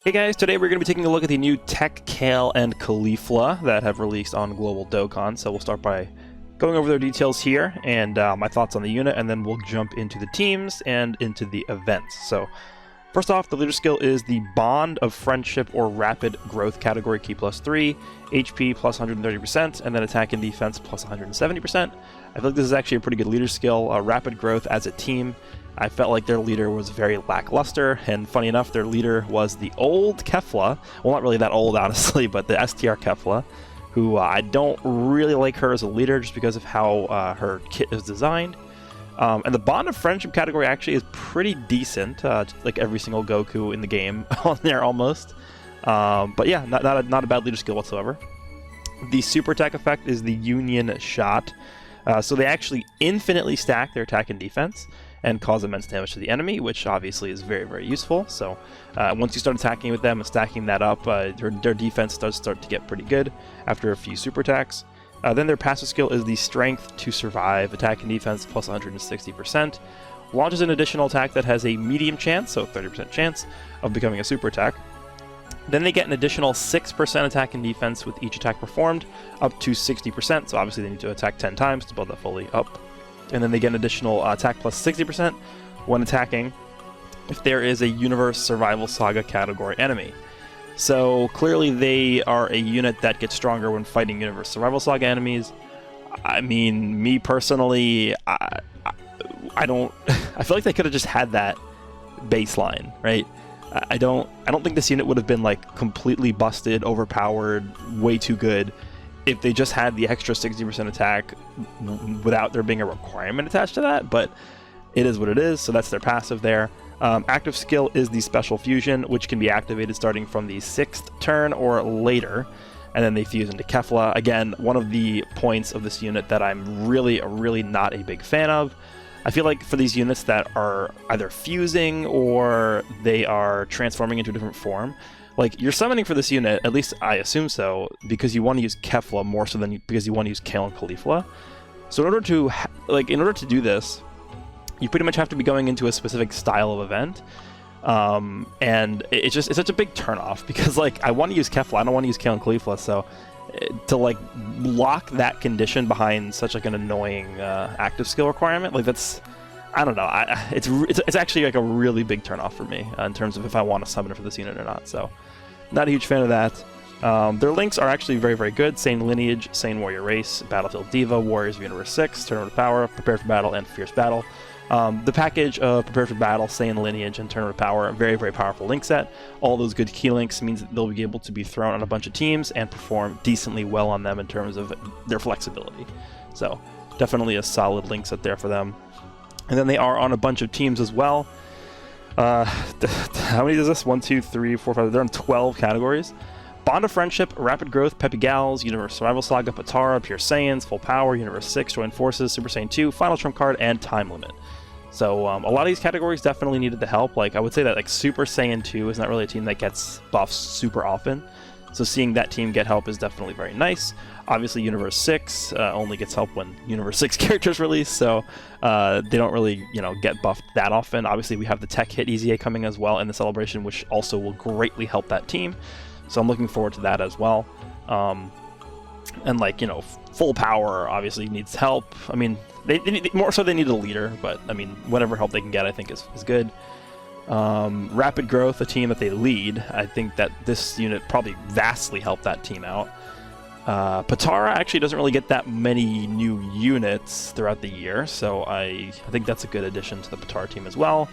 Hey guys, today we're going to be taking a look at the new TEQ, Kale, and Caulifla that have released on global Dokkan. So we'll start by going over their details here and my thoughts on the unit, and then we'll jump into the teams and into the events. So first off, the leader skill is the Bond of Friendship or Rapid Growth category, key +3, HP plus 130%, and then attack and defense plus 170%. I feel like this is actually a pretty good leader skill. Rapid growth as a team. I felt like their leader was very lackluster, and funny enough, their leader was the old Kefla. Well, not really that old, honestly, but the STR Kefla, who I don't really like her as a leader just because of how her kit is designed. And the Bond of Friendship category actually is pretty decent, like every single Goku in the game on there almost. But yeah, not a bad leader skill whatsoever. The super attack effect is the Union Shot. So they actually infinitely stack their attack and defense and cause immense damage to the enemy, which obviously is very, very useful. So once you start attacking with them and stacking that up, their defense does start to get pretty good after a few super attacks. Then their passive skill is the Strength to Survive, attack and defense plus 160%. Launches an additional attack that has a medium chance, so 30% chance, of becoming a super attack. Then they get an additional 6% attack and defense with each attack performed, up to 60%, so obviously they need to attack 10 times to build that fully up. And then they get an additional attack plus 60% when attacking if there is a Universe Survival Saga category enemy. So clearly they are a unit that gets stronger when fighting Universe Survival Saga enemies. I mean, me personally, I don't... I feel like they could have just had that baseline, right? I don't think this unit would have been like completely busted, overpowered, way too good if they just had the extra 60% attack without there being a requirement attached to that, but it is what it is, so that's their passive there. Active skill is the Special Fusion, which can be activated starting from the 6th turn or later, and then they fuse into Kefla. Again, one of the points of this unit that I'm really not a big fan of. I feel like for these units that are either fusing or they are transforming into a different form, like, you're summoning for this unit, at least I assume so, because you want to use Kefla more so than because you want to use Kale and Caulifla. So in order to do this, you pretty much have to be going into a specific style of event. And it's such a big turnoff because, like, I want to use Kefla, I don't want to use Kale and Caulifla, so to like lock that condition behind such like an annoying active skill requirement, like that's, I don't know, it's actually like a really big turnoff for me in terms of if I want to summon it for this unit or not. So not a huge fan of that. Their links are actually very good: Sane Lineage, Sane Warrior Race, Battlefield Diva, Warriors of Universe 6, Tournament of Power, Prepare for Battle, and Fierce Battle. The package of Prepare for Battle, Sane Lineage, and Tournament of Power, a very powerful link set. All those good key links means that they'll be able to be thrown on a bunch of teams and perform decently well on them in terms of their flexibility. So definitely a solid link set there for them. And then they are on a bunch of teams as well. How many is this? 1, 2, 3, 4, 5. They're on 12 categories. Bond of Friendship, Rapid Growth, Peppy Gals, Universe Survival Saga, Patara, Pure Saiyans, Full Power, Universe 6, Join Forces, Super Saiyan 2, Final Trump Card, and Time Limit. So a lot of these categories definitely needed the help. Like, I would say that like Super Saiyan 2 is not really a team that gets buffs super often. So seeing that team get help is definitely very nice. Obviously, Universe 6 only gets help when Universe 6 characters release, so they don't really, get buffed that often. Obviously, we have the Tech Hit EZA coming as well in the celebration, which also will greatly help that team. So I'm looking forward to that as well. And like, Full Power obviously needs help. I mean, they need, more so they need a leader, but I mean, whatever help they can get, I think is good. Rapid Growth, a team that they lead, I think that this unit probably vastly helped that team out. Patara actually doesn't really get that many new units throughout the year, so I think that's a good addition to the Patara team as well.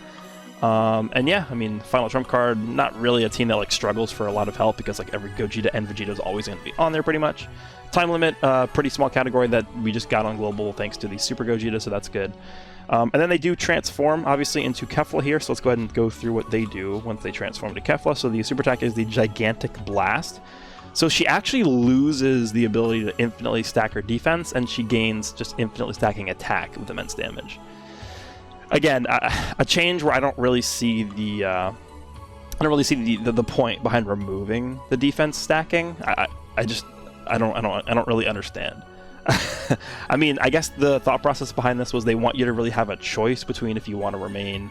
And yeah, I mean, Final Trump Card, not really a team that like struggles for a lot of help because like every Gogeta and Vegeta is always going to be on there pretty much. Time Limit, pretty small category that we just got on global thanks to the Super Gogeta, so that's good. And then they do transform, obviously, into Kefla here, so let's go ahead and go through what they do once they transform to Kefla. So the super attack is the Gigantic Blast. So she actually loses the ability to infinitely stack her defense, and she gains just infinitely stacking attack with immense damage. Again, a change where I don't really see the point behind removing the defense stacking. I don't really understand. I mean, I guess the thought process behind this was they want you to really have a choice between if you want to remain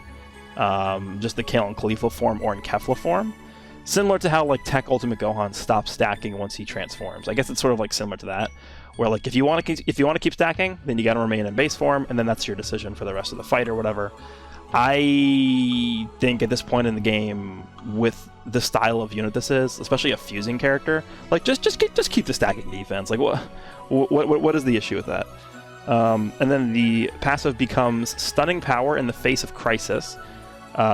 just the Kale and Caulifla form or in Kefla form. similar to how like TEQ Ultimate Gohan stops stacking once he transforms. I guess it's sort of like similar to that, where like if you want to keep stacking, then you got to remain in base form, and then that's your decision for the rest of the fight or whatever. I think at this point in the game, with the style of unit this is, especially a fusing character, like just keep the stacking defense. Like what is the issue with that? And then the passive becomes Stunning Power in the face of Crisis.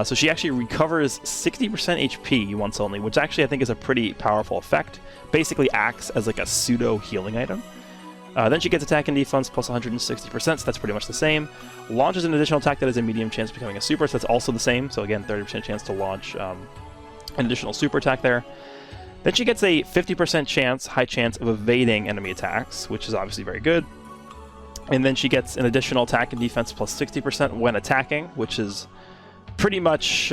So she actually recovers 60% HP once only, which actually I think is a pretty powerful effect. Basically acts as like a pseudo healing item. Then she gets attack and defense plus 160%, so that's pretty much the same. Launches an additional attack that has a medium chance of becoming a super, so that's also the same. So again, 30% chance to launch an additional super attack there. Then she gets a 50% high chance of evading enemy attacks, which is obviously very good. And then she gets an additional attack and defense plus 60% when attacking, which is pretty much that's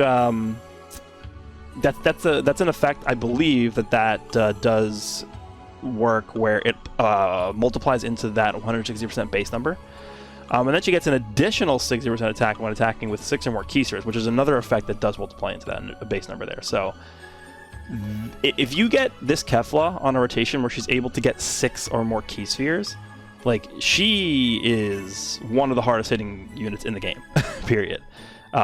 an effect I believe that does work where it multiplies into that 160% base number. And then she gets an additional 60% attack when attacking with 6 or more key spheres, which is another effect that does multiply into that base number there. So if you get this Kefla on a rotation where she's able to get 6 or more key spheres, like, she is one of the hardest hitting units in the game, period.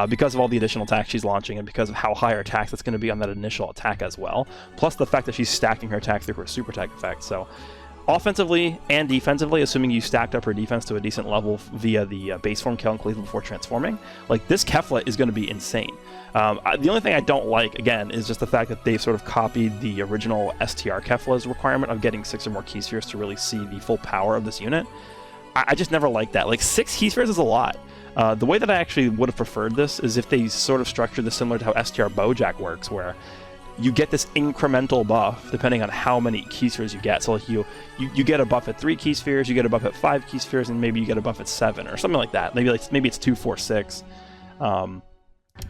Because of all the additional attacks she's launching and because of how high her attacks that's going to be on that initial attack as well. Plus the fact that she's stacking her attack through her super attack effect. So offensively and defensively, assuming you stacked up her defense to a decent level via the base form Kale and Caulifla before transforming, like, this Kefla is going to be insane. The only thing I don't like, again, is just the fact that they've sort of copied the original STR Kefla's requirement of getting 6 or more key spheres to really see the full power of this unit. I just never liked that. Like, 6 key spheres is a lot. The way that I actually would have preferred this is if they sort of structured this similar to how STR Bojack works, where you get this incremental buff depending on how many key spheres you get. So like you get a buff at 3 key spheres, you get a buff at 5 key spheres, and maybe you get a buff at 7 or something like that. Maybe it's 2, 4, 6.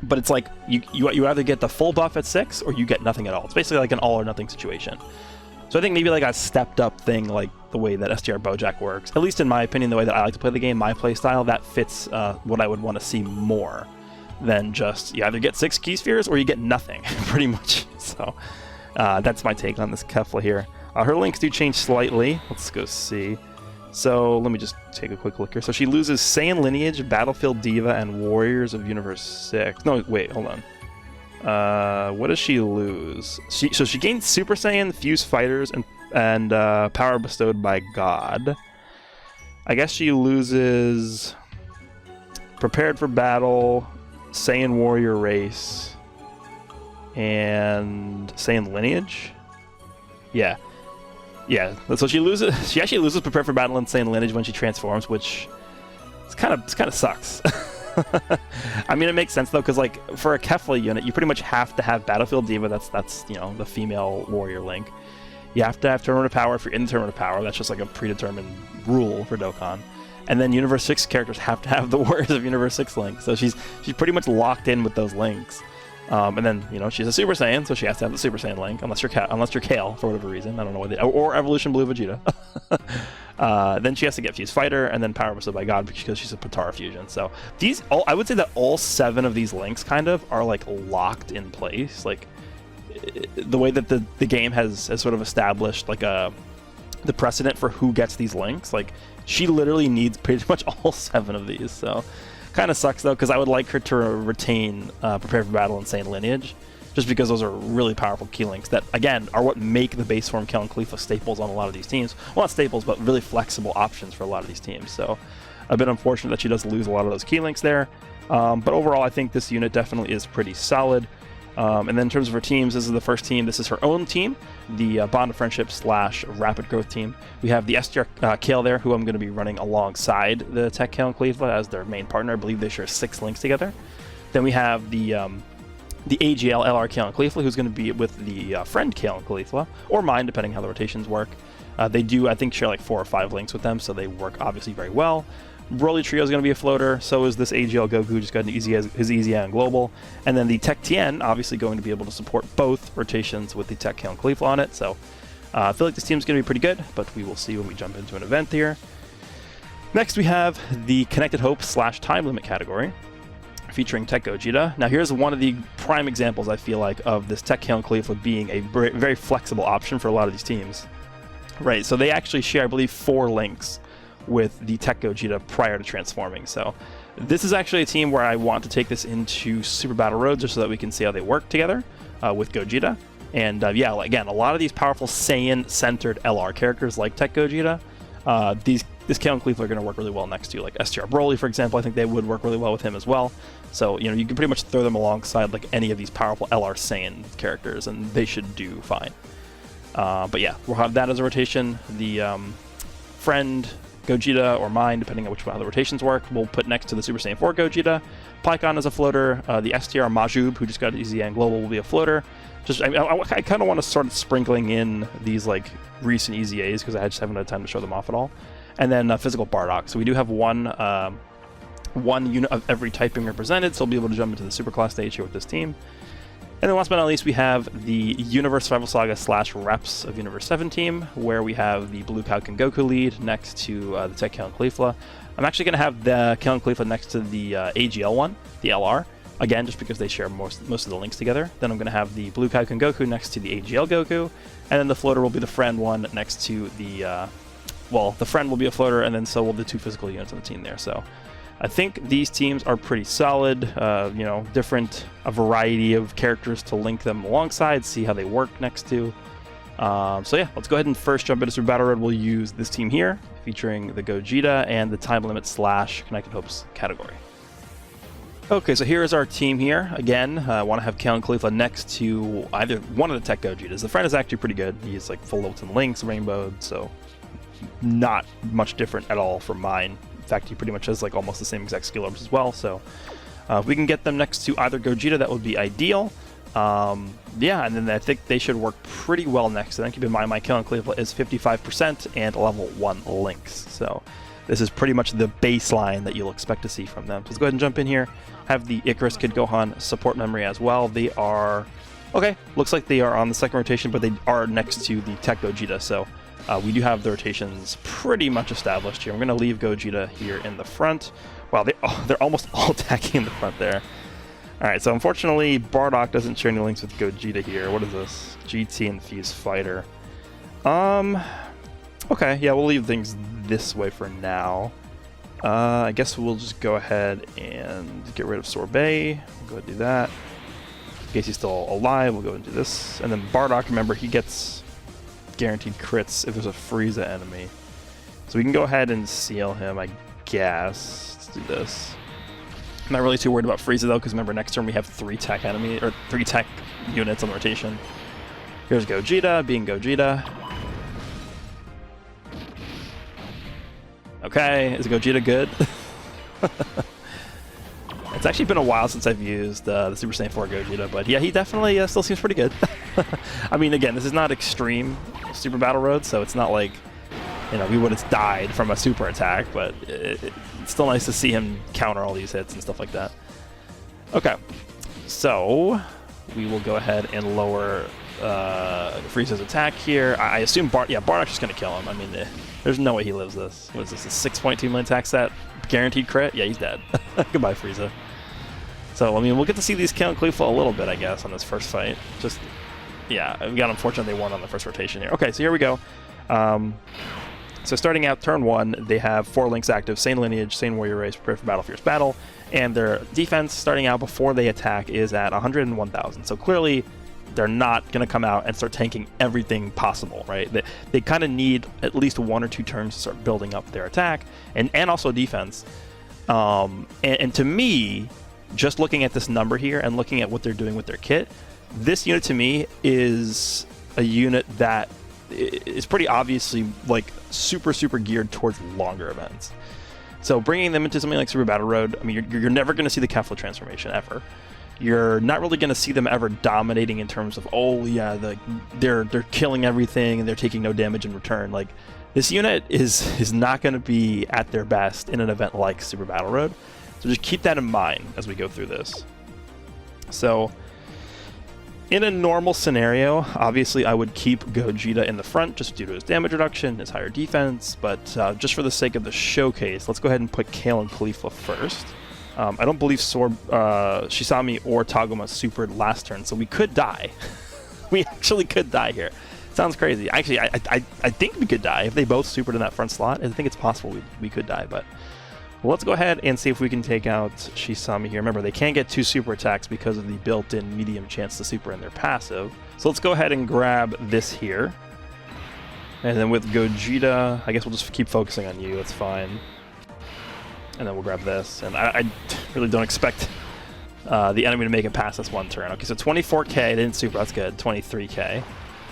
But it's like you either get the full buff at 6 or you get nothing at all. It's basically like an all or nothing situation. So I think maybe like a stepped up thing, like the way that STR Bojack works, at least in my opinion, the way that I like to play the game, my play style, that fits what I would want to see more than just you either get 6 key spheres or you get nothing, pretty much. So that's my take on this Kefla here. Her links do change slightly. Let's go see. So let me just take a quick look here. So she loses Saiyan Lineage, Battlefield Diva, and Warriors of Universe 6. No, wait, hold on. What does she lose? So she gains Super Saiyan, Fuse Fighters, and Power Bestowed by God. I guess she loses Prepared for Battle, Saiyan Warrior Race, and Saiyan Lineage. Yeah. So she loses. She actually loses Prepared for Battle and Saiyan Lineage when she transforms, which it's kind of sucks. I mean, it makes sense though, because like for a Kefla unit, you pretty much have to have Battlefield Diva. That's you know, the female warrior link. You have to have Tournament of Power if you're in the Tournament of Power. That's just like a predetermined rule for Dokkan. And then Universe 6 characters have to have the Warriors of Universe 6 link. So she's pretty much locked in with those links. And then, you know, she's a Super Saiyan, so she has to have the Super Saiyan link, unless you're Kale for whatever reason. I don't know why or Evolution Blue Vegeta. Then she has to get Fuse Fighter, and then Power Bestowed by God because she's a Potara fusion. So I would say that all 7 of these links kind of are like locked in place. Like the way that the game has sort of established like the precedent for who gets these links. Like she literally needs pretty much all 7 of these. So kind of sucks though, because I would like her to retain Prepare for Battle and Saiyan Lineage, just because those are really powerful key links that, again, are what make the base form Kale and Caulifla staples on a lot of these teams. Well, not staples, but really flexible options for a lot of these teams. So a bit unfortunate that she does lose a lot of those key links there. But overall, I think this unit definitely is pretty solid. And then in terms of her teams, this is the first team. This is her own team, the Bond of Friendship / Rapid Growth team. We have the STR Kale there, who I'm going to be running alongside the TEQ Kale and Caulifla as their main partner. I believe they share 6 links together. Then we have the AGL LR Kale and Caulifla, who's going to be with the friend Kale and Caulifla, or mine, depending how the rotations work. They do, I think, share like 4 or 5 links with them, so they work obviously very well. Broly Trio is going to be a floater, so is this AGL Goku, just got his Easy and Global. And then the TEQ Tien, obviously going to be able to support both rotations with the TEQ Kale and Caulifla on it. So I feel like this team's going to be pretty good, but we will see when we jump into an event here. Next we have the Connected Hope / Time Limit category. featuring TEQ Gogeta. Now here's one of the prime examples, I feel like, of this TEQ Kale and Caulifla being a very flexible option for a lot of these teams. Right, so they actually share, I believe, 4 links with the TEQ Gogeta prior to transforming. So this is actually a team where I want to take this into Super Battle Road just so that we can see how they work together with Gogeta. And yeah, again, a lot of these powerful Saiyan-centered LR characters like TEQ Gogeta, this Kale and Caulifla are going to work really well next to, like STR Broly, for example. I think they would work really well with him as well. So, you know, you can pretty much throw them alongside like any of these powerful LR Saiyan characters, and they should do fine. But yeah, we'll have that as a rotation. The friend Gogeta or mine, depending on which one of the rotations work, we'll put next to the Super Saiyan 4 Gogeta. Pycon is a floater. The STR Majub, who just got EZN Global, will be a floater. Just I kind of want to start sprinkling in these like recent EZAs because I just haven't had time to show them off at all. And then physical Bardock. So we do have one unit of every typing represented, so we'll be able to jump into the Superclass stage here with this team. And then last but not least, we have the Universe Survival Saga / Reps of Universe 7 team, where we have the Blue Cow Goku lead next to the TEQ Kale and Caulifla. I'm actually going to have the Kale and Caulifla next to the AGL one, the LR, again, just because they share most of the links together. Then I'm going to have the Blue Cow Goku next to the AGL Goku, and then the floater will be the friend one next to the, well, the friend will be a floater, and then so will the 2 physical units on the team there. So I think these teams are pretty solid, you know, a variety of characters to link them alongside, see how they work next to. So yeah, let's go ahead and first jump into Super Battle Road. We'll use this team here, featuring the Gogeta and the Time Limit / Connected Hopes category. Okay, so here is our team here. Again, I want to have Kale and Caulifla next to either one of the TEQ Gogetas. The friend is actually pretty good. He's like full Lilton Links, Rainbowed, so not much different at all from mine. In fact, he pretty much has like almost the same exact skill ups as well. So if we can get them next to either Gogeta, that would be ideal. Yeah, and then I think they should work pretty well next. And then keep in mind, my Kale and Caulifla is 55% and level 1 links. So this is pretty much the baseline that you'll expect to see from them. So let's go ahead and jump in here. Have the Icarus Kid Gohan support memory as well. They are, okay, looks like they are on the second rotation, but they are next to the TEQ Gogeta. So we do have the rotations pretty much established here. I'm going to leave Gogeta here in the front. Wow, they're almost all attacking in the front there. Alright, so unfortunately, Bardock doesn't share any links with Gogeta here. What is this? GT Infused Fighter. Okay, yeah, we'll leave things this way for now. I guess we'll just go ahead and get rid of Sorbet. We'll go ahead and do that. In case he's still alive, we'll go and do this. And then Bardock, remember, he gets guaranteed crits if there's a Frieza enemy. So we can go ahead and seal him, I guess. Let's do this. I'm not really too worried about Frieza though, because remember next turn we have 3 TEQ units on the rotation. Here's Gogeta, being Gogeta. Okay, is Gogeta good? It's actually been a while since I've used the Super Saiyan 4 Gogeta, but yeah, he definitely still seems pretty good. I mean, again, this is not extreme Super Battle Road, so it's not like, you know, we would have died from a super attack, but it's still nice to see him counter all these hits and stuff like that. Okay, so we will go ahead and lower Frieza's attack here. I assume Bardock's just going to kill him. I mean, there's no way he lives this. What is this, a 6.2 million attack set? Guaranteed crit? Yeah, he's dead. Goodbye, Frieza. So, I mean, we'll get to see these Kale and Caulifla a little bit, I guess, on this first fight. Just, yeah, we got unfortunate they won on the first rotation here. Okay, so here we go. So starting out turn 1, they have 4 links active, Saiyan Lineage, Saiyan Warrior Race, Prepare for Battle, Fierce Battle, and their defense starting out before they attack is at 101,000. So clearly, they're not going to come out and start tanking everything possible, right? They kind of need at least 1 or 2 turns to start building up their attack and also defense. And to me, just looking at this number here and looking at what they're doing with their kit, this unit to me is a unit that is pretty obviously like super geared towards longer events. So bringing them into something like Super Battle Road, I mean, you're never going to see the Kefla transformation ever. You're not really going to see them ever dominating in terms of, oh yeah, they're killing everything and they're taking no damage in return. Like, this unit is not going to be at their best in an event like Super Battle Road. So just keep that in mind as we go through this. So in a normal scenario, obviously I would keep Gogeta in the front just due to his damage reduction, his higher defense, but just for the sake of the showcase, let's go ahead and put Kale and Caulifla first. I don't believe Shisami or Taguma supered last turn, so we could die. We actually could die here. Sounds crazy. Actually, I think we could die if they both supered in that front slot. I think it's possible we could die, but let's go ahead and see if we can take out Shisami here. Remember, they can't get 2 super attacks because of the built-in medium chance to super in their passive. So let's go ahead and grab this here. And then with Gogeta, I guess we'll just keep focusing on you. That's fine. And then we'll grab this. And I really don't expect the enemy to make it past this one turn. Okay, so 24k, they didn't super, that's good. 23k.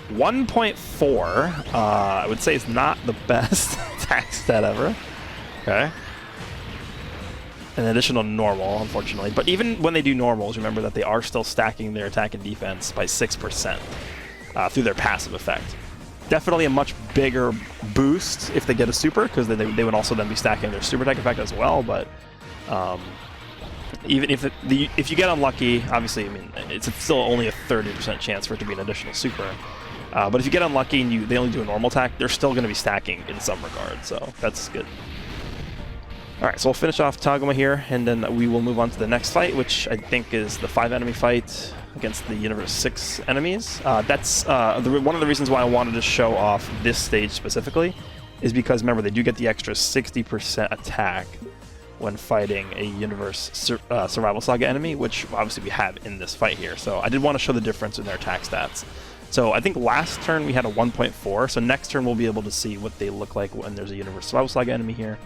1.4, I would say is not the best attack stat ever. Okay. An additional normal, unfortunately. But even when they do normals, remember that they are still stacking their attack and defense by 6% through their passive effect. Definitely a much bigger boost if they get a super, because they would also then be stacking their super attack effect as well. But even if you get unlucky, obviously, I mean, it's still only a 30% chance for it to be an additional super. But if you get unlucky and they only do a normal attack, they're still going to be stacking in some regard, so that's good. Alright, so we'll finish off Taguma here, and then we will move on to the next fight, which I think is the 5-enemy fight against the Universe 6 enemies. That's one of the reasons why I wanted to show off this stage specifically, is because, remember, they do get the extra 60% attack when fighting a Universe Survival Saga enemy, which obviously we have in this fight here. So I did want to show the difference in their attack stats. So I think last turn we had a 1.4, so next turn we'll be able to see what they look like when there's a Universe Survival Saga enemy here.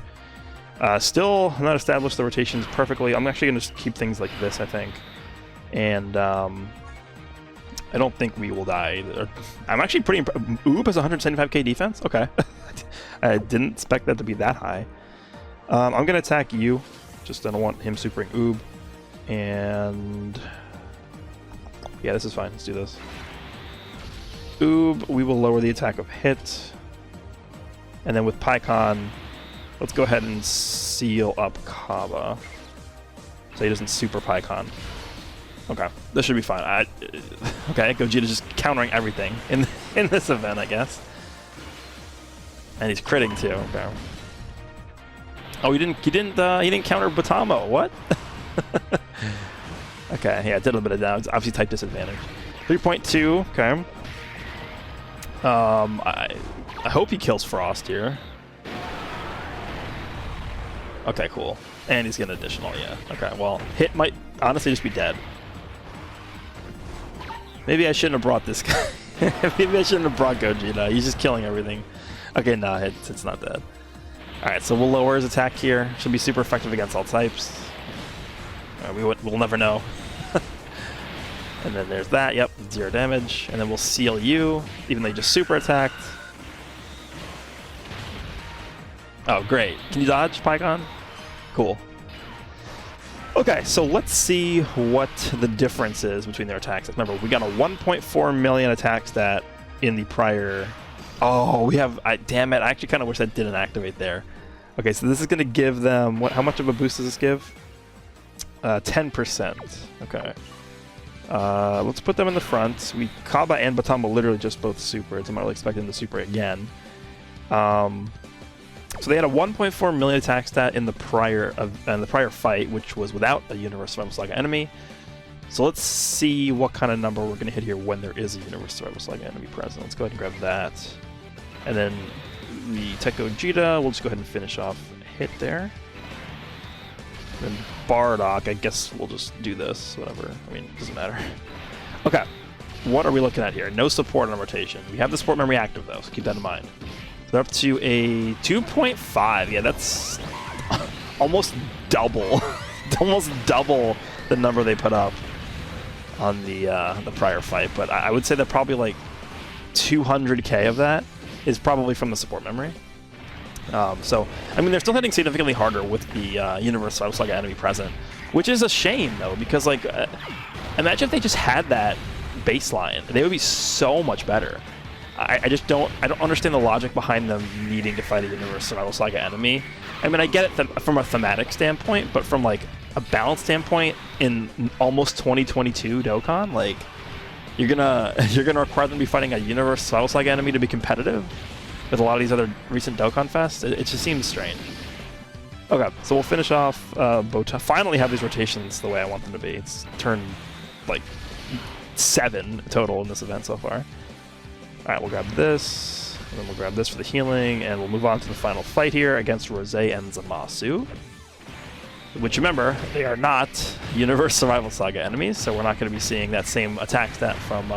Still not established the rotations perfectly. I'm actually going to keep things like this, I think. And I don't think we will die either. I'm actually pretty Oob has 175k defense? Okay. I didn't expect that to be that high. I'm going to attack you. Just I don't want him supering Oob. And yeah, this is fine. Let's do this. Oob, we will lower the attack of hit. And then with Pycon, let's go ahead and seal up Kaba, so he doesn't super Pycon. Okay, this should be fine. Okay, Gogeta's just countering everything in this event, I guess. And he's critting too. Okay. Oh, he didn't counter Batamo. What? Okay, yeah, it did a little bit of damage. Obviously, type disadvantage. 3.2. Okay. I hope he kills Frost here. Okay, cool. And he's getting additional, yeah. Okay, well, hit might honestly just be dead. Maybe I shouldn't have brought this guy. Maybe I shouldn't have brought Gogeta. He's just killing everything. Okay, nah, it's not dead. Alright, so we'll lower his attack here. Should be super effective against all types. We'll never know. And then there's that, yep, 0 damage. And then we'll seal you, even though you just super attacked. Oh, great. Can you dodge, Pycon? Cool. Okay, so let's see what the difference is between their attacks. Remember, we got a 1.4 million attack stat in the prior... Oh, we have... damn it, I actually kind of wish that didn't activate there. Okay, so this is going to give them... How much of a boost does this give? 10%. Okay. Let's put them in the front. Kaba and Batama literally just both supered, so I'm not really expecting them to super again. So they had a 1.4 million attack stat in the prior fight, which was without a Universe Survival Saga enemy. So let's see what kind of number we're going to hit here when there is a Universe Survival Saga enemy present. Let's go ahead and grab that. And then the TEQ Gogeta, we'll just go ahead and finish off a hit there. And then Bardock, I guess we'll just do this, whatever. I mean, it doesn't matter. Okay, what are we looking at here? No support on rotation. We have the support memory active, though, so keep that in mind. They're up to a 2.5. Yeah, that's almost double. Almost double the number they put up on the prior fight. But I would say that probably like 200k of that is probably from the support memory. So, I mean, they're still hitting significantly harder with the Universe Survival Saga enemy present, which is a shame, though, because, like, imagine if they just had that baseline. They would be so much better. I just don't understand the logic behind them needing to fight a Universe Survival Saga enemy. I mean, I get it from a thematic standpoint, but from, like, a balance standpoint in almost 2022 Dokkan, like, you're gonna require them to be fighting a Universe Survival Saga enemy to be competitive with a lot of these other recent Dokkanfest. It just seems strange. Okay, so we'll finish off finally have these rotations the way I want them to be. It's turn, like, 7 total in this event so far. Alright, we'll grab this, and then we'll grab this for the healing, and we'll move on to the final fight here against Rosé and Zamasu. Which, remember, they are not Universe Survival Saga enemies, so we're not going to be seeing that same attack stat from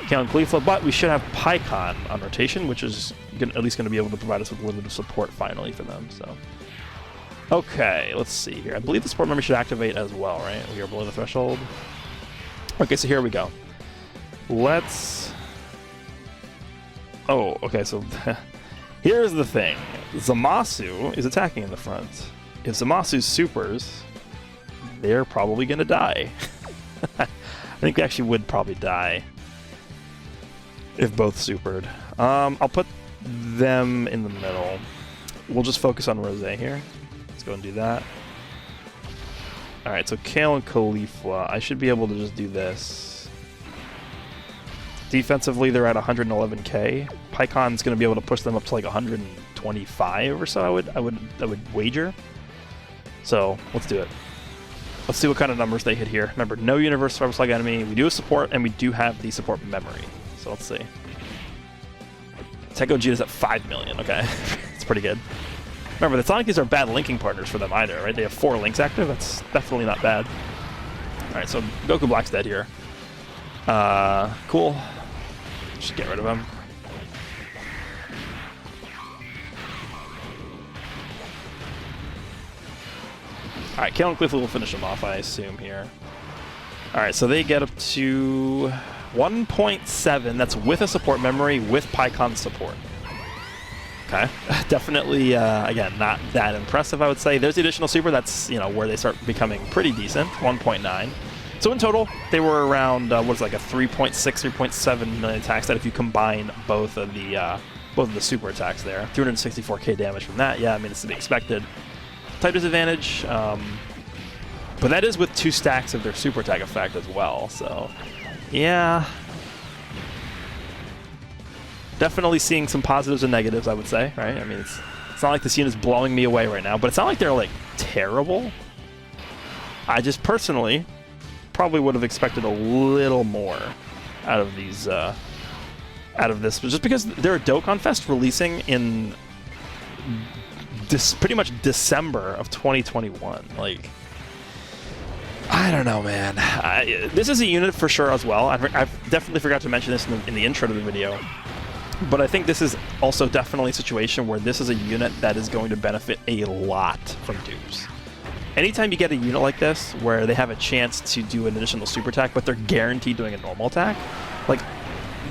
Kale and Caulifla, but we should have Pycon on rotation, which is at least going to be able to provide us with a little bit of support finally for them, so... Okay, let's see here. I believe the support memory should activate as well, right? We are below the threshold. Okay, so here we go. Let's... Oh, okay, so here's the thing. Zamasu is attacking in the front. If Zamasu's supers, they're probably going to die. I think we actually would probably die if both supered. I'll put them in the middle. We'll just focus on Rosé here. Let's go and do that. Alright, so Kale and Caulifla, I should be able to just do this. Defensively, they're at 111k. Pycon's going to be able to push them up to like 125 or so, I would wager. So, let's do it. Let's see what kind of numbers they hit here. Remember, no Universe Survival Saga enemy. We do have support, and we do have the support memory. So let's see. TEQ is at 5 million, okay. It's pretty good. Remember, it's not like these are bad linking partners for them either, right? They have 4 links active. That's definitely not bad. Alright, so Goku Black's dead here. Cool. Just get rid of him. Alright, Kale and Caulifla will finish them off, I assume, here. Alright, so they get up to 1.7. That's with a support memory, with Pycon support. Okay. Definitely, again, not that impressive, I would say. There's the additional super. That's, you know, where they start becoming pretty decent. 1.9. So in total, they were around, what is like a 3.6, 3.7 million attacks that if you combine both of the super attacks there. 364k damage from that. Yeah, I mean, it's to be expected. Type disadvantage, but that is with 2 stacks of their super attack effect as well, so yeah. Definitely seeing some positives and negatives, I would say, right? I mean, it's not like this unit's blowing me away right now, but it's not like they're, like, terrible. I just personally probably would have expected a little more out of these, out of this, just because they're a Dokkanfest releasing in pretty much December of 2021. Like, I don't know, man. This is a unit for sure as well. I've definitely forgot to mention this in the intro to the video, but I think this is also definitely a situation where this is a unit that is going to benefit a lot from dupes. Anytime you get a unit like this where they have a chance to do an additional super attack, but they're guaranteed doing a normal attack, like,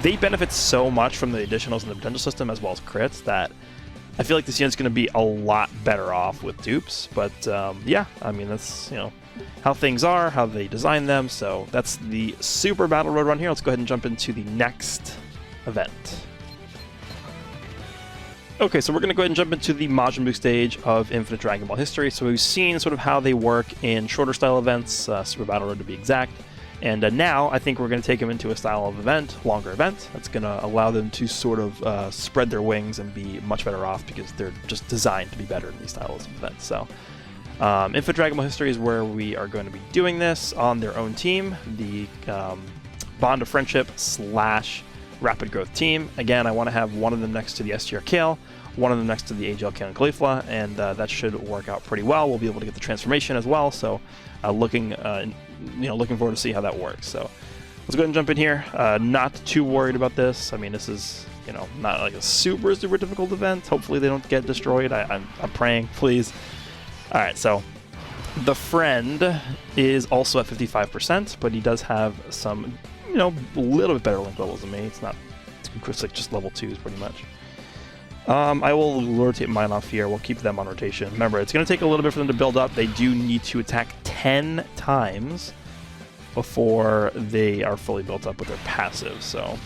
they benefit so much from the additionals in the potential system as well as crits that I feel like this unit's going to be a lot better off with dupes, but yeah, I mean, that's, you know, how things are, how they design them, so that's the Super Battle Road run here. Let's go ahead and jump into the next event. Okay, so we're going to go ahead and jump into the Majin Buu stage of Infinite Dragon Ball history. So we've seen sort of how they work in shorter style events, Super Battle Road to be exact. And now I think we're going to take them into a style of event, longer event, that's going to allow them to sort of spread their wings and be much better off because they're just designed to be better in these styles of events. So Infinite Dragon Ball history is where we are going to be doing this on their own team, the Bond of Friendship / Rapid Growth team. Again, I want to have one of them next to the STR Kale, one of them next to the AGL Kale and Caulifla, and that should work out pretty well. We'll be able to get the transformation as well, so looking forward to see how that works. So let's go ahead and jump in here. Not too worried about this. I mean, this is, you know, not like a super difficult event. Hopefully they don't get destroyed. I'm praying, please. All right, so the friend is also at 55%, but he does have some, you know, a little bit better link levels than me. It's not, it's like just level 2s pretty much. I will rotate mine off here. We'll keep them on rotation. Remember, it's going to take a little bit for them to build up. They do need to attack 10 times before they are fully built up with their passive. So,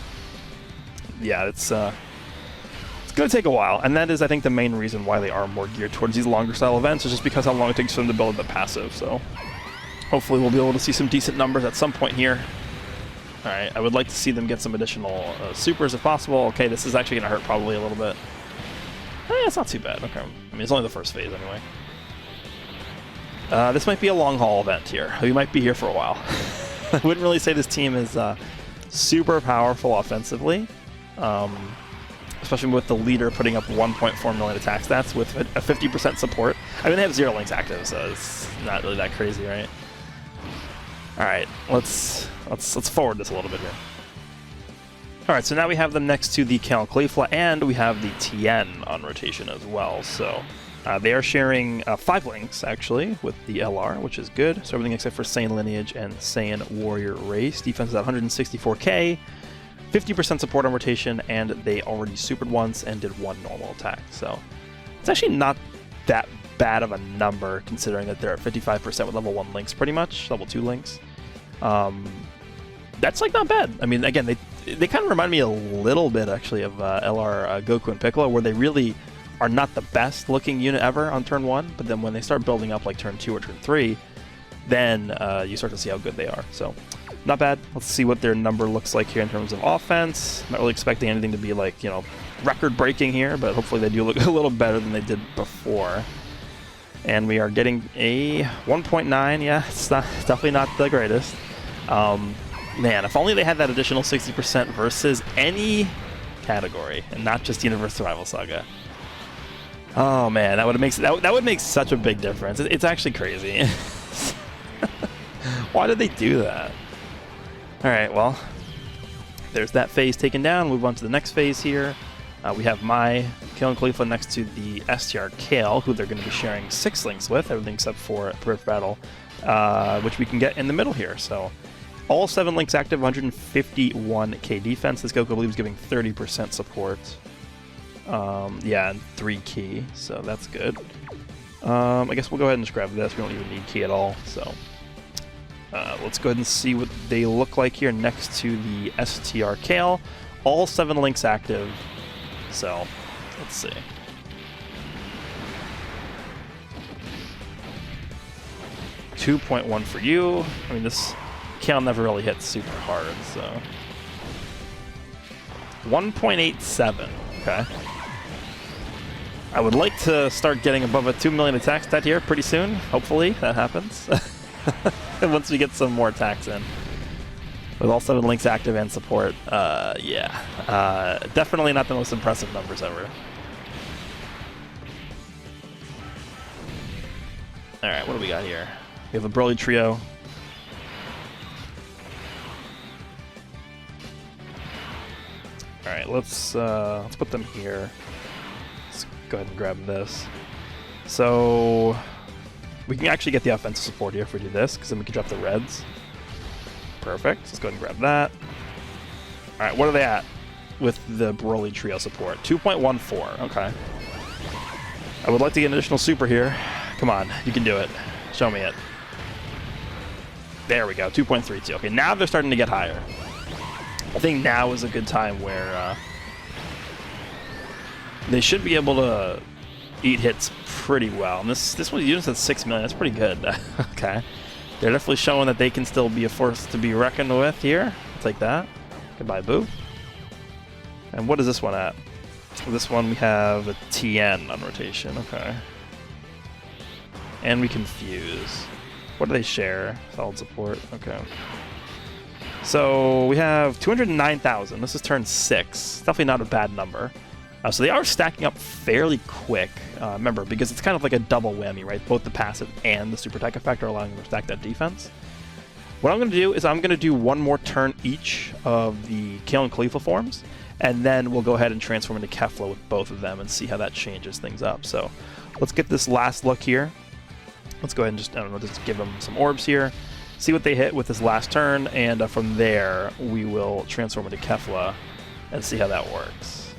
yeah, it's going to take a while. And that is, I think, the main reason why they are more geared towards these longer style events is just because how long it takes for them to build up the passive. So, hopefully we'll be able to see some decent numbers at some point here. Alright, I would like to see them get some additional supers if possible. Okay, this is actually going to hurt probably a little bit. It's not too bad. Okay, I mean, it's only the first phase anyway. This might be a long haul event here. We might be here for a while. I wouldn't really say this team is super powerful offensively, especially with the leader putting up 1.4 million attack stats with a 50% support. I mean, they have 0 links active, so it's not really that crazy, right? All right, let's forward this a little bit here. All right, so now we have them next to the Kale and Caulifla, and we have the TN on rotation as well. So they are sharing 5 links, actually, with the LR, which is good. So everything except for Saiyan Lineage and Saiyan Warrior Race. Defense is at 164k, 50% support on rotation, and they already supered once and did 1 normal attack. So it's actually not that bad of a number, considering that they're at 55% with level 1 links, pretty much, level 2 links. That's like not bad. I mean, again, they kind of remind me a little bit actually of LR Goku and Piccolo, where they really are not the best looking unit ever on turn 1, but then when they start building up like turn 2 or turn 3, then you start to see how good they are. So not bad. Let's see what their number looks like here in terms of offense. Not really expecting anything to be like, you know, record breaking here, but hopefully they do look a little better than they did before. And we are getting a 1.9. Yeah, it's definitely not the greatest. Man, if only they had that additional 60% versus any category and not just Universe Survival Saga. Oh man, that would make such a big difference. It's actually crazy. Why did they do that? All right, well, there's that phase taken down. Move on to the next phase here. We have my Kale and Caulifla next to the STR Kale, who they're going to be sharing 6 links with, everything except for Peripheral Battle, which we can get in the middle here. So all 7 links active, 151k defense. This Goku, I believe, is giving 30% support. Yeah, and 3 key, so that's good. I guess we'll go ahead and just grab this. We don't even need key at all, so let's go ahead and see what they look like here next to the STR Kale. All 7 links active, so let's see. $2.1 for you. I mean, this Kale never really hits super hard, so 1.87. Okay. I would like to start getting above a 2 million attack stat here pretty soon. Hopefully that happens. Once we get some more attacks in. With all 7 links active and support, yeah. Definitely not the most impressive numbers ever. Alright, what do we got here? We have a Broly trio. Alright, let's put them here. Let's go ahead and grab this. So we can actually get the offensive support here if we do this, because then we can drop the reds. Perfect. Let's go ahead and grab that. Alright, what are they at with the Broly trio support? 2.14. Okay. I would like to get an additional super here. Come on, you can do it. Show me it. There we go, 2.32. Okay, now they're starting to get higher. I think now is a good time where they should be able to eat hits pretty well. And this one's units at 6 million. That's pretty good. Okay, they're definitely showing that they can still be a force to be reckoned with here. I'll take that. Goodbye, Boo. And what is this one at? This one we have a TN on rotation. Okay, and we can fuse. What do they share? Solid support. Okay. So we have 209,000. This is turn 6. Definitely not a bad number. So they are stacking up fairly quick. Remember, because it's kind of like a double whammy, right? Both the passive and the super attack effect are allowing them to stack that defense. What I'm going to do is I'm going to do one more turn each of the Kale and Caulifla forms, and then we'll go ahead and transform into Kefla with both of them and see how that changes things up. So let's get this last look here. Let's go ahead and just, I don't know, just give them some orbs here. See what they hit with this last turn, and from there we will transform into Kefla and see how that works.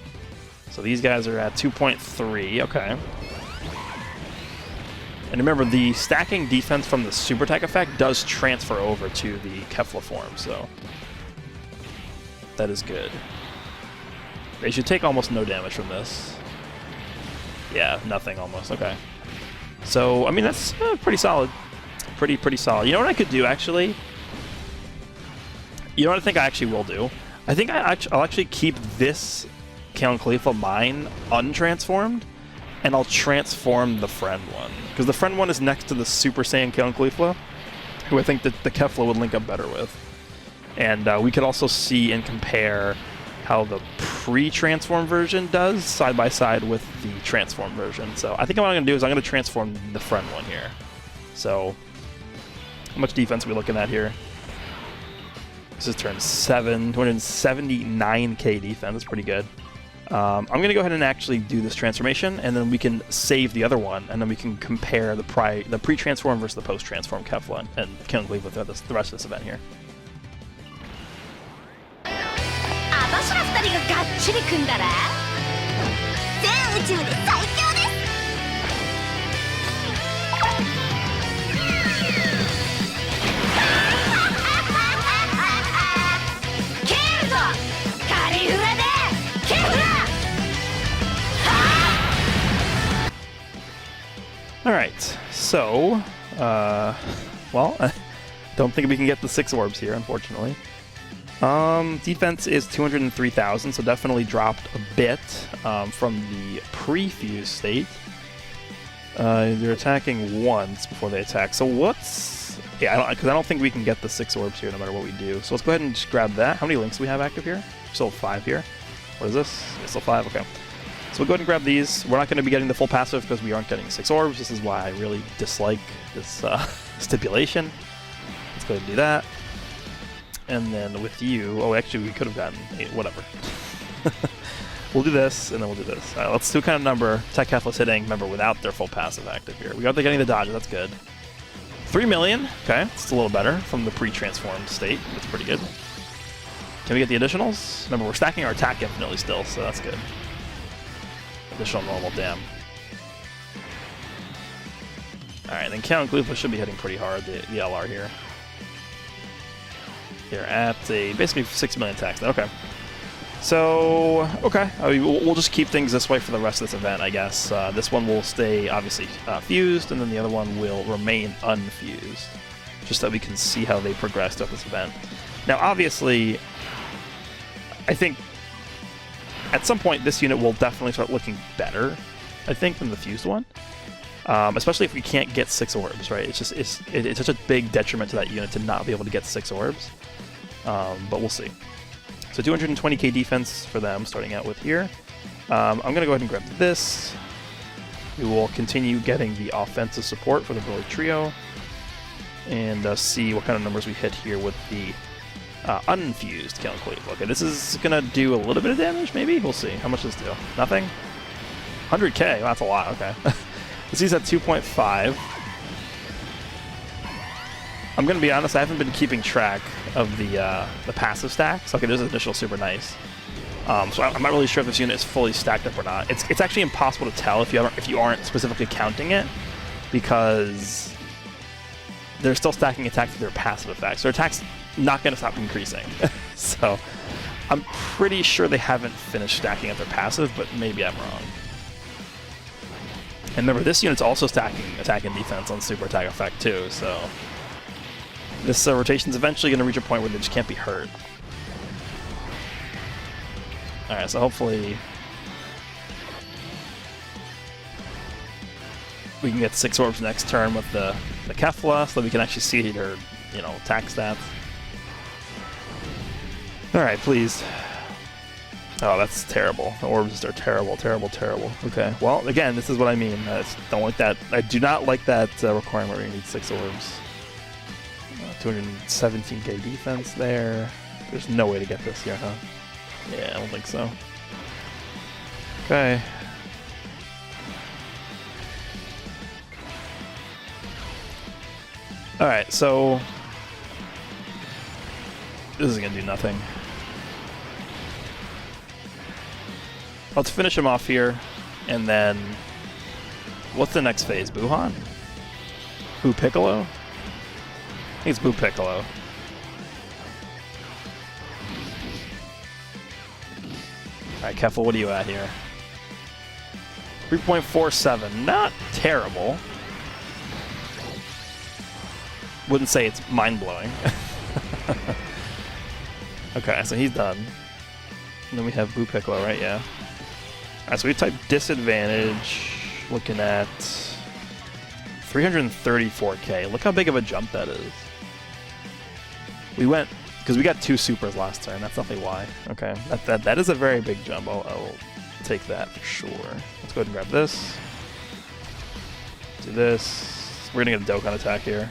So these guys are at 2.3, okay. And remember, the stacking defense from the super attack effect does transfer over to the Kefla form, so that is good. They should take almost no damage from this. Yeah, nothing almost, okay. So, I mean, that's pretty solid. Pretty solid. You know what I could do, actually? You know what I think I actually will do? I think I'll actually keep this Kale and Caulifla mine untransformed, and I'll transform the friend one. Because the friend one is next to the Super Saiyan Kale and Caulifla, who I think that the Kefla would link up better with. And we could also see and compare how the pre-transform version does side by side with the transform version. So I think what I'm going to do is I'm going to transform the friend one here. So how much defense are we looking at here? This is turn 7, 279k defense. That's pretty good. I'm going to go ahead and actually do this transformation, and then we can save the other one, and then we can compare the pre-transform versus the post-transform Kefla and King Leave with the rest of this event here. Alright, so, well, I don't think we can get the 6 orbs here, unfortunately. Defense is 203,000, so definitely dropped a bit from the pre-fuse state. They're attacking once before they attack, so what's... Yeah, because I don't think we can get the 6 orbs here no matter what we do. So let's go ahead and just grab that. How many links do we have active here? Still 5 here. What is this? It's still 5? Okay. So we'll go ahead and grab these. We're not going to be getting the full passive because we aren't getting 6 orbs. This is why I really dislike this stipulation. Let's go ahead and do that. And then with you... Oh, actually, we could have gotten 8. Whatever. We'll do this, and then we'll do this. All right, let's do what kind of number TEQ Kefla's hitting, remember, without their full passive active here. We are getting the dodges. That's good. 3 million. Okay, it's a little better from the pre-transformed state. That's pretty good. Can we get the additionals? Remember, we're stacking our attack infinitely still, so that's good. Additional normal, damn. Alright, then Kale and Caulifla should be hitting pretty hard, the LR here. They're at a basically 6 million attacks. Okay. So, okay. I mean, we'll just keep things this way for the rest of this event, I guess. This one will stay, obviously, fused, and then the other one will remain unfused. Just so that we can see how they progress throughout this event. Now, obviously, I think at some point this unit will definitely start looking better, I think, than the fused one. Especially if we can't get 6 orbs, right? It's just it's such a big detriment to that unit to not be able to get 6 orbs. But we'll see. So 220k defense for them, starting out with here. I'm going to go ahead and grab this. We will continue getting the offensive support for the Broly Trio. And see what kind of numbers we hit here with the unfused Kale and Caulifla. Okay, this is going to do a little bit of damage, maybe? We'll see. How much does this do? Nothing? 100k? Well, that's a lot, okay. This is at 2.5. I'm going to be honest, I haven't been keeping track of the passive stacks. Okay, there's an initial super nice. So I'm not really sure if this unit is fully stacked up or not. It's actually impossible to tell if you aren't specifically counting it, because they're still stacking attacks with their passive effects. Their attack's not going to stop increasing. So I'm pretty sure they haven't finished stacking at their passive, but maybe I'm wrong. And remember, this unit's also stacking attack and defense on super attack effect too, so this rotation's eventually going to reach a point where they just can't be hurt. Alright, so hopefully we can get 6 orbs next turn with the Kefla, so that we can actually see her, attack stats. Alright, please. Oh, that's terrible. The orbs are terrible, terrible, terrible. Okay, well, again, this is what I mean. I don't like that. I do not like that requirement where you need 6 orbs. 217k defense there. There's no way to get this here, huh? Yeah, I don't think so. Okay. Alright, so this is gonna do nothing. Let's finish him off here, and then what's the next phase? Buhan? Buu Piccolo? I think it's Buu Piccolo. Alright, Kefla, what are you at here? 3.47. Not terrible. Wouldn't say it's mind-blowing. Okay, so he's done. And then we have Buu Piccolo, right? Yeah. Alright, so we type disadvantage. looking at 334k. Look how big of a jump that is. We went, because we got 2 supers last turn, that's definitely why. Okay, that is a very big jump. I'll take that for sure. Let's go ahead and grab this. Do this. We're gonna get a Dokkan attack here.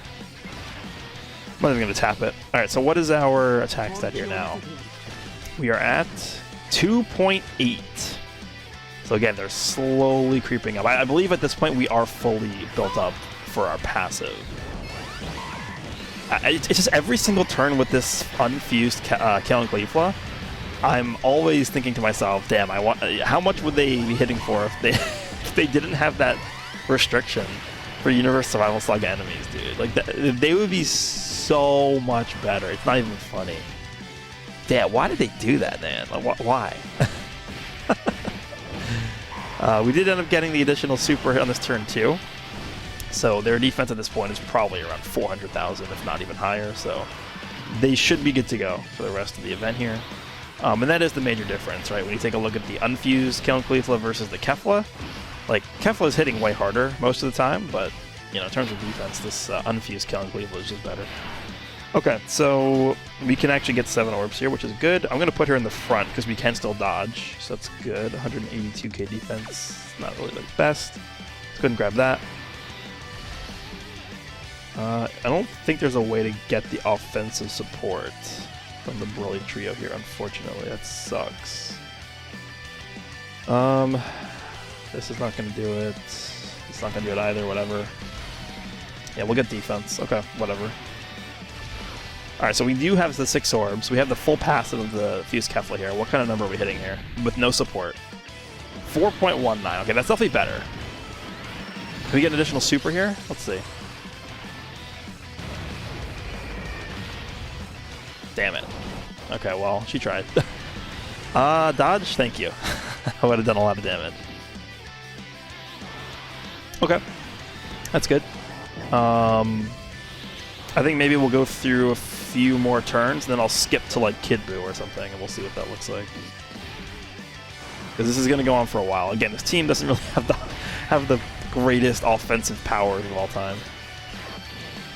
I'm not even gonna tap it. Alright, so what is our attack stat here now? We are at 2.8. So again, they're slowly creeping up. I believe at this point we are fully built up for our passive. It's just every single turn with this unfused Kale and Caulifla, I'm always thinking to myself, damn, how much would they be hitting for if they didn't have that restriction for Universe Survival Saga enemies, dude? Like, they would be so much better. It's not even funny. Damn, why did they do that, man? Like, why? We did end up getting the additional super hit on this turn too. So their defense at this point is probably around 400,000, if not even higher. So they should be good to go for the rest of the event here. And that is the major difference, right? When you take a look at the unfused Kale and Caulifla versus the Kefla, like, Kefla is hitting way harder most of the time, but, you know, in terms of defense, this unfused Kale and Caulifla is just better. Okay, so we can actually get 7 orbs here, which is good. I'm going to put her in the front because we can still dodge, so that's good. 182k defense, not really the best. Let's go ahead and grab that. I don't think there's a way to get the offensive support from the Broly trio here, unfortunately. That sucks. This is not going to do it. It's not going to do it either, whatever. Yeah, we'll get defense. Okay, whatever. Alright, so we do have the 6 orbs. We have the full passive of the fused Kefla here. What kind of number are we hitting here? With no support. 4.19. Okay, that's definitely better. Can we get an additional super here? Let's see. Damn it. Okay, well, she tried. Dodge? Thank you. I would have done a lot of damage. Okay. That's good. I think maybe we'll go through a few more turns, and then I'll skip to, like, Kid Buu or something, and we'll see what that looks like. Because this is going to go on for a while. Again, this team doesn't really have the greatest offensive powers of all time.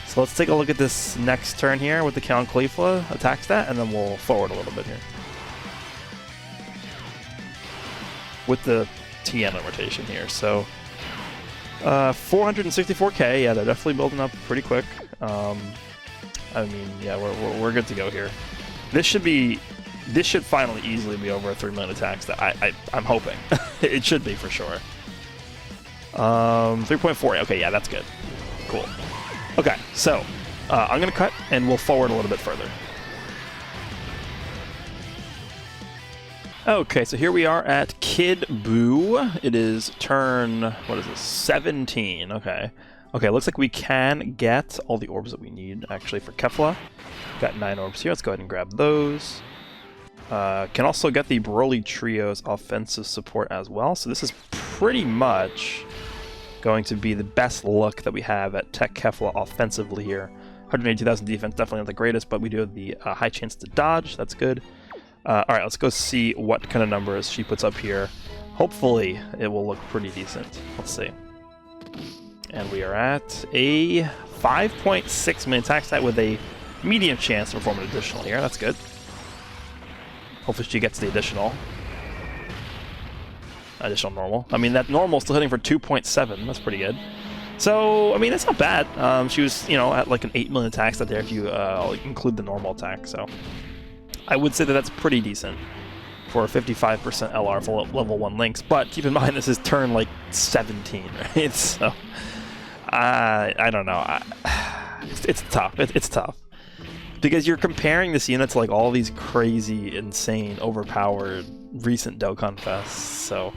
So let's take a look at this next turn here with the Kale and Caulifla attack stat, and then we'll forward a little bit here. With the TN rotation here. So 464k, yeah, they're definitely building up pretty quick. I mean, yeah, we're good to go here. This should finally easily be over a 3 million attacks. That I'm hoping it should be for sure. 3.4. Okay, yeah, that's good. Cool. Okay, so I'm gonna cut and we'll forward a little bit further. Okay, so here we are at Kid Buu. It is turn, what is this, 17. Okay. Okay, looks like we can get all the orbs that we need, actually, for Kefla. Got 9 orbs here. Let's go ahead and grab those. Can also get the Broly Trio's offensive support as well. So this is pretty much going to be the best look that we have at TEQ Kefla offensively here. 182,000 defense, definitely not the greatest, but we do have the high chance to dodge. That's good. Alright, let's go see what kind of numbers she puts up here. Hopefully, it will look pretty decent. Let's see. And we are at a 5.6 million attack stat with a medium chance to perform an additional here. That's good. Hopefully she gets the additional normal. I mean, that normal is still hitting for 2.7. That's pretty good. So, I mean, that's not bad. She was, you know, at like an 8 million attack stat there if you include the normal attack. So, I would say that that's pretty decent for a 55% LR for level 1 links. But keep in mind, this is turn like 17, right? So, I don't know. It's tough. It's tough. Because you're comparing this unit to like all these crazy, insane, overpowered recent Dokkanfests. So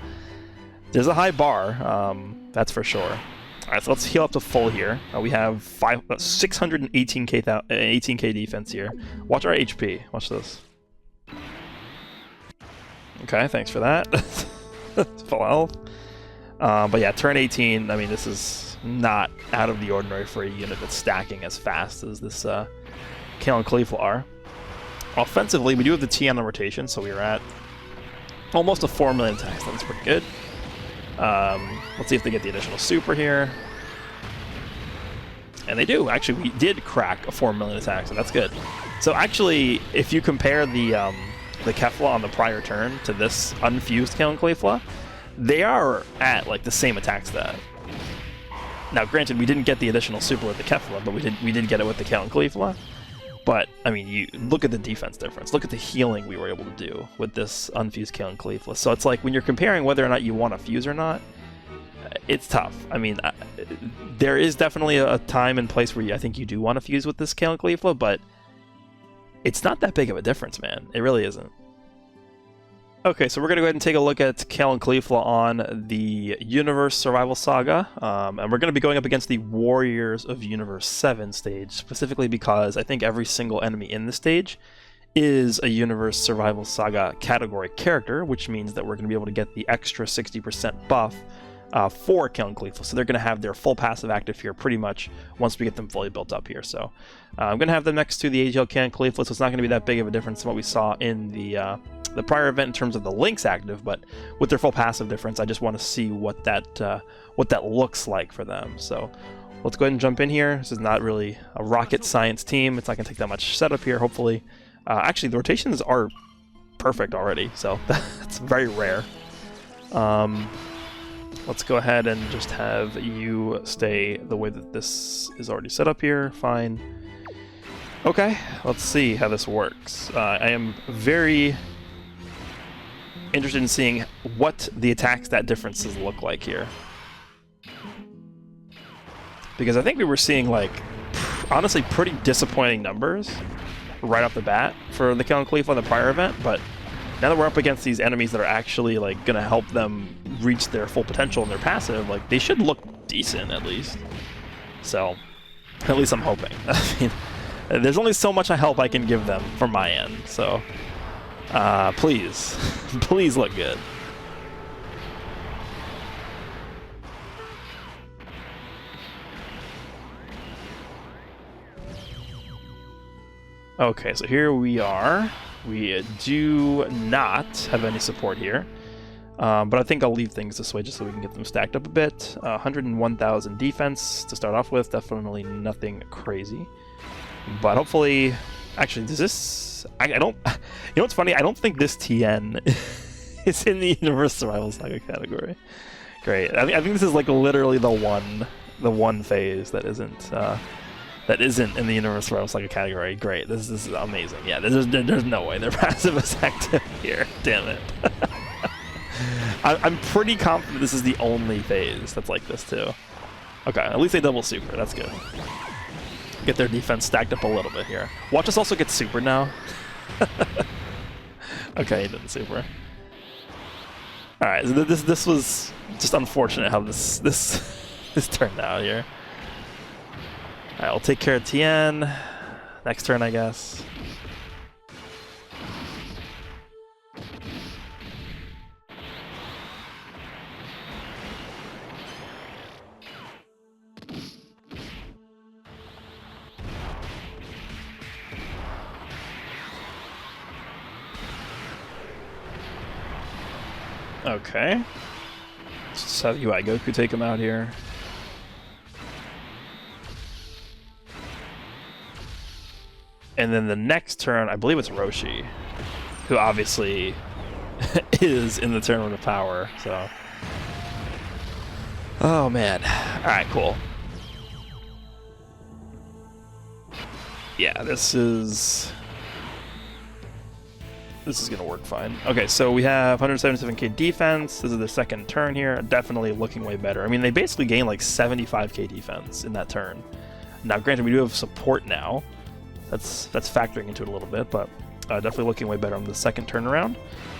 there's a high bar, that's for sure. Alright, so let's heal up to full here. We have 618k defense here. Watch our HP. Watch this. Okay, thanks for that. Full health. But yeah, turn 18, I mean, this is not out of the ordinary for a unit that's stacking as fast as this Kale and Caulifla are. Offensively, we do have the T on the rotation, so we are at almost a 4 million attack. That's pretty good. Let's see if they get the additional super here. And they do. Actually, we did crack a 4 million attack, so that's good. So actually, if you compare the Kefla on the prior turn to this unfused Kale and Caulifla, they are at like the same attack stat. Now, granted, we didn't get the additional super with the Kefla, but we did get it with the Kale and Caulifla. But I mean, you look at the defense difference. Look at the healing we were able to do with this unfused Kale and Caulifla. So it's like when you're comparing whether or not you want to fuse or not, it's tough. I mean, there is definitely a time and place where I think you do want to fuse with this Kale and Caulifla, but it's not that big of a difference, man. It really isn't. Okay, so we're going to go ahead and take a look at Kale and Caulifla on the Universe Survival Saga, and we're going to be going up against the Warriors of Universe 7 stage, specifically because I think every single enemy in the stage is a Universe Survival Saga category character, which means that we're going to be able to get the extra 60% buff for Kale and Caulifla. So they're going to have their full passive active here pretty much once we get them fully built up here. So I'm going to have them next to the AGL Kale and Caulifla, so it's not going to be that big of a difference from what we saw in the prior event in terms of the Lynx active, but with their full passive difference, I just want to see what that looks like for them. So let's go ahead and jump in here. This is not really a rocket science team. It's not going to take that much setup here, hopefully. Actually, the rotations are perfect already, so that's very rare. Let's go ahead and just have you stay the way that this is already set up here. Fine. Okay, let's see how this works. I am very interested in seeing what the attack stat differences look like here. Because I think we were seeing, like, honestly pretty disappointing numbers right off the bat for the Kale and Caulifla in the prior event, but now that we're up against these enemies that are actually like gonna help them reach their full potential in their passive, like they should look decent at least. So at least I'm hoping. I mean, there's only so much help I can give them from my end, so please, please look good. Okay, so here we are. We do not have any support here, but I think I'll leave things this way just so we can get them stacked up a bit. 101,000 defense to start off with, definitely nothing crazy. But hopefully, actually, does this? I don't. You know what's funny? I don't think this TN is in the Universe Survival Saga category. Great. I think this is like literally the one phase that isn't. That isn't in the Universe Survival Saga category. Great, this is amazing. Yeah, there's no way their passive is active here. Damn it. I'm pretty confident this is the only phase that's like this too. Okay, at least they double super. That's good. Get their defense stacked up a little bit here. Watch us also get super now. Okay, he didn't super. All right, so this was just unfortunate how this turned out here. Alright, I'll take care of Tien. Next turn, I guess. Okay. Let's just have UI Goku take him out here. And then the next turn, I believe it's Roshi, who obviously is in the Tournament of Power, so. Oh man. Alright, cool. Yeah, this is gonna work fine. Okay, so we have 177k defense. This is their second turn here. Definitely looking way better. I mean, they basically gained like 75k defense in that turn. Now, granted, we do have support now. That's factoring into it a little bit, but definitely looking way better on the second turnaround.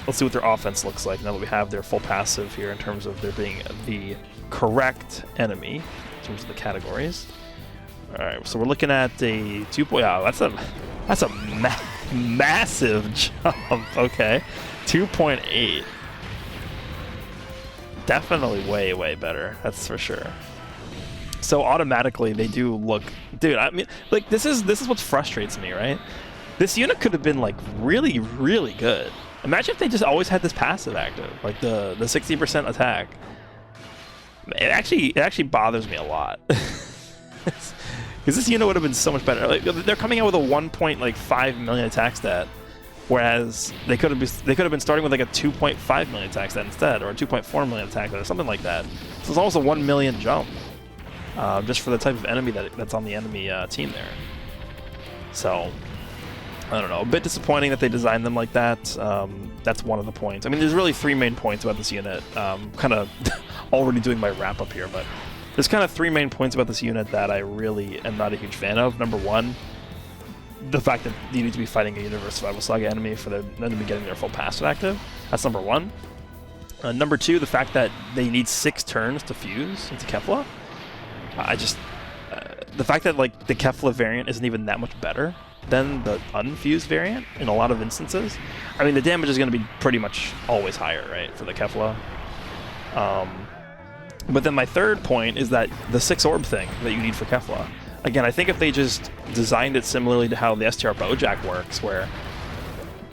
Let's see what their offense looks like now that we have their full passive here in terms of there being the correct enemy in terms of the categories. All right, so we're looking at a 2. Yeah, that's a massive jump. Okay, 2.8. Definitely way better. That's for sure. So automatically they do look, dude. I mean, like this is what frustrates me, right? This unit could have been like really good. Imagine if they just always had this passive active, like the 60% attack. It actually bothers me a lot. Because this unit would have been so much better. Like, they're coming out with a 1.5 million attack stat, whereas they could have been starting with like a 2.5 million attack stat instead, or a 2.4 million attack stat, or something like that. So it's almost a 1 million jump, just for the type of enemy that's on the enemy team there. So I don't know, a bit disappointing that they designed them like that. That's one of the points. I mean, there's really 3 main points about this unit. Kind of already doing my wrap up here, but there's kind of 3 main points about this unit that I really am not a huge fan of. Number 1, the fact that you need to be fighting a Universe Survival Saga enemy for them to be getting their full passive active. That's number 1. Number 2, the fact that they need 6 turns to fuse into Kefla. The fact that like the Kefla variant isn't even that much better than the unfused variant in a lot of instances. I mean, the damage is going to be pretty much always higher, right, for the Kefla. But then my third point is that the 6 orb thing that you need for Kefla. Again, I think if they just designed it similarly to how the STR Bojack works, where